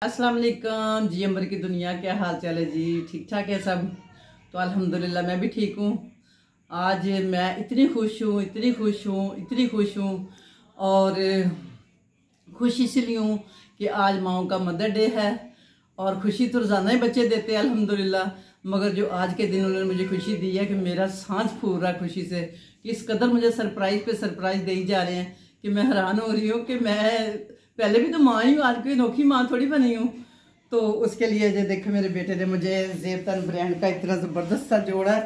अस्सलाम वालेकुम जी। अंबर की दुनिया, क्या हाल चाल है जी? ठीक ठाक है सब? तो अल्हम्दुलिल्लाह मैं भी ठीक हूँ। आज मैं इतनी खुश हूँ, इतनी खुश हूँ, इतनी खुश हूँ। और खुश इसलिए हूँ कि आज माओ का मदर डे है। और खुशी तो रोज़ाना ही बच्चे देते हैं अल्हम्दुलिल्लाह, मगर जो आज के दिन उन्होंने मुझे खुशी दी है कि मेरा सांस फूल रहा है खुशी से, कि इस कदर मुझे सरप्राइज़ पे सरप्राइज़ दे ही जा रहे हैं कि मैं हैरान हो रही हूँ कि मैं पहले भी तो माँ ही हूँ, आज कोई अनोखी माँ थोड़ी बनी हूँ। तो उसके लिए जो देखो, मेरे बेटे ने मुझे ज़ेबतन ब्रांड का इतना ज़बरदस्त सा जोड़ा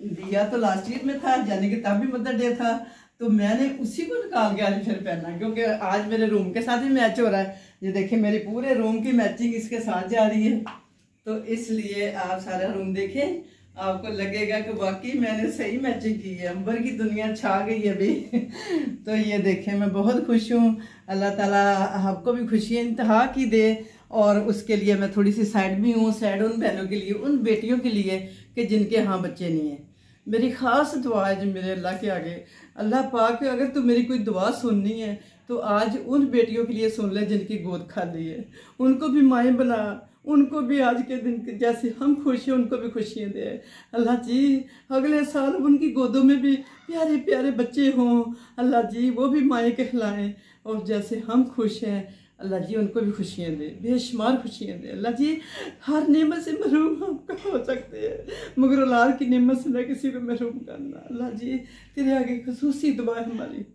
दिया। तो लास्ट ईयर में था, यानी कि तब भी मदर डे था, तो मैंने उसी को निकाल के आज फिर पहना, क्योंकि आज मेरे रूम के साथ ही मैच हो रहा है। ये देखिए, मेरी पूरे रूम की मैचिंग इसके साथ जा रही है। तो इसलिए आप सारा रूम देखें, आपको लगेगा कि वाकई मैंने सही मैचिंग की है। अंबर की दुनिया छा गई है अभी। तो ये देखें, मैं बहुत खुश हूँ। अल्लाह ताला आपको भी खुशी इंतहा की दे। और उसके लिए मैं थोड़ी सी सैड भी हूँ। सैड उन बहनों के लिए, उन बेटियों के लिए कि जिनके यहाँ बच्चे नहीं हैं। मेरी ख़ास दुआ है जो मेरे अल्लाह के आगे, अल्लाह पाक, अगर तू मेरी कोई दुआ सुननी है तो आज उन बेटियों के लिए सुन ले जिनकी गोद खाली है। उनको भी माएँ बना, उनको भी आज के दिन जैसे हम खुश हैं उनको भी खुशियाँ दे अल्लाह जी। अगले साल उनकी गोदों में भी प्यारे प्यारे बच्चे हों अल्लाह जी, वो भी माएँ कहलाएं। और जैसे हम खुश हैं अल्लाह जी, उनको भी खुशियाँ दे, बेशुमार खुशियाँ दे अल्लाह जी। हर नेमत से महरूम हम कहाँ हो सकते हैं, मगर औलाद की नेमत से न किसी को महरूम करना अल्लाह जी। तेरे आगे खसूसी दुआ है हमारी।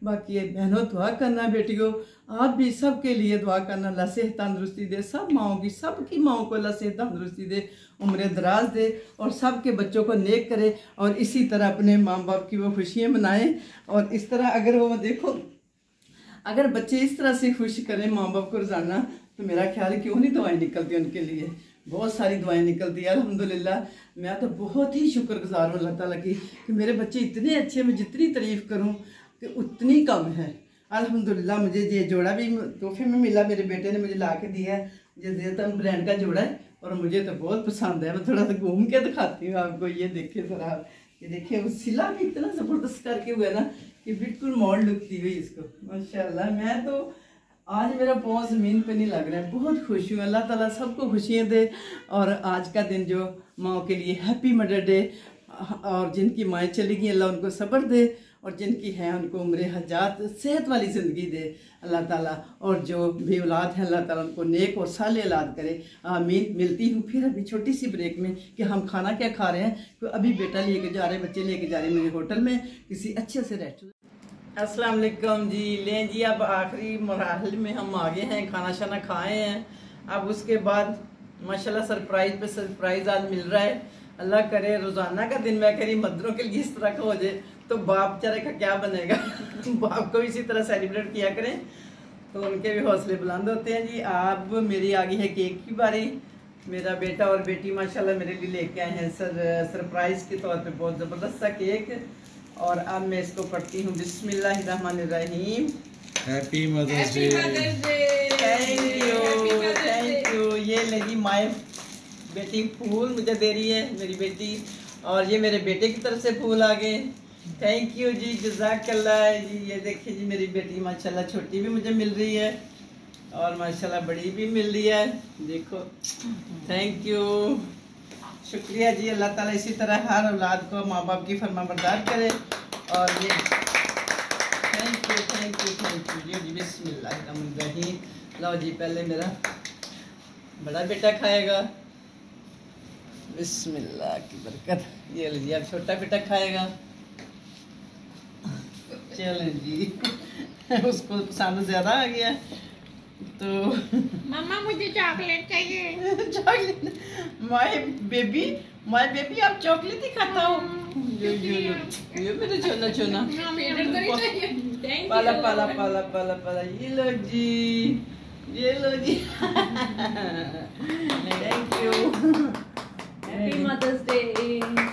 बाकी बहनों दुआ करना, बेटियों आप भी सबके लिए दुआ करना, अल्लाह सेहत तंदुरुस्ती दे सब माओं की, सबकी माओं को अल्लाह सेहत तंदुरुस्ती दे, उम्र दराज दे और सबके बच्चों को नेक करे। और इसी तरह अपने माँ बाप की वो खुशियाँ मनाएं। और इस तरह अगर वो देखो, अगर बच्चे इस तरह से खुश करें माँ बाप को रोज़ाना, तो मेरा ख्याल है क्यों नहीं दुआएं निकलती उनके लिए। बहुत सारी दुआएं निकलती है अल्हम्दुलिल्लाह। मैं तो बहुत ही शुक्रगुजार हूँ अल्लाह ताला की कि मेरे बच्चे इतने अच्छे, मैं जितनी तारीफ़ करूँ कि उतनी कम है अल्हम्दुलिल्लाह। मुझे ये जोड़ा भी तोहफे में मिला, मेरे बेटे ने मुझे ला के दिया है। ये ज़ेबतन ब्रांड का जोड़ा है और मुझे तो बहुत पसंद है। मैं थोड़ा सा घूम के दिखाती हूँ आपको। ये देखिए ज़रा, ये देखिए, वो सिला भी इतना ज़बरदस्त करके हुआ है ना कि बिल्कुल मॉडल लुक दी हुई इसको, माशाल्लाह। मैं तो आज मेरा पाँव ज़मीन पे नहीं लग रहा है, बहुत खुश हूँ। अल्लाह ताला सबको खुशियाँ दे। और आज का दिन जो माओ के लिए हैप्पी मदर डे। और जिनकी माएँ चली गई अल्लाह उनको सब्र दे, और जिनकी हैं उनको उम्र हजात सेहत वाली ज़िंदगी दे अल्लाह ताला। और जो भी औलाद है अल्लाह ताला उनको नेक और साले औलाद करे, आमीन। मिलती हूँ फिर अभी छोटी सी ब्रेक में कि हम खाना क्या खा रहे हैं। तो अभी बेटा लेके जा रहे हैं, बच्चे लेके जा रहे हैं मेरे होटल में किसी अच्छे से रेस्टोरेंट। अस्सलाम वालेकुम जी। लें जी, अब आखिरी मराहल में हम आगे हैं, खाना शाना खाए हैं। अब उसके बाद माशाल्लाह सरप्राइज़ पे सरप्राइज़ आज मिल रहा है। अल्लाह करे रोज़ाना का दिन मैं कह रही मदरों के लिए इस तरह का हो जाए तो बाप बेचारे का क्या बनेगा। बाप को इसी तरह सेलिब्रेट किया करें तो उनके भी हौसले बुलंद होते हैं जी। अब मेरी आ गई है केक की बारी। मेरा बेटा और बेटी माशाल्लाह मेरे लिए लेके आए हैं सरप्राइज़ के तौर पे बहुत ज़बरदस्त सा केक। और अब मैं इसको पढ़ती हूँ, बिस्मिल्लाहिर्रहमानिर्रहीम। Happy mother's day. Thank you. ये लगी माय बेटी फूल मुझे दे रही है, मेरी बेटी। और ये मेरे बेटे की तरफ से फूल आ गए। थैंक यू जी, जज़ाकल्लाह जी। ये देखिए जी, मेरी बेटी माशाल्लाह छोटी भी मुझे मिल रही है और माशाल्लाह बड़ी भी मिल रही है, देखो। थैंक यू, शुक्रिया जी। अल्लाह ताला इसी तरह हर औलाद को माँ बाप की फरमाबरदार करे। और ये thank you thank you thank you जी। बिस्मिल्लाहिर्रहमानिर्रहीम। लो जी, पहले मेरा बड़ा बेटा खाएगा, बिस्मिल्लाह की बरकत। ये लीजिए, अब छोटा बेटा खाएगा। चलें जी। उसको पसंद ज़्यादा आ गया तो मम्मा मुझे चॉकलेट चाहिए। चॉकलेट, माय बेबी आप चॉकलेट ही खाता हो। ये मेरे छोना छोना पाला पाला पाला पाला पाला। ये लो जी, ये लो जी। Thank you. Happy mother's day.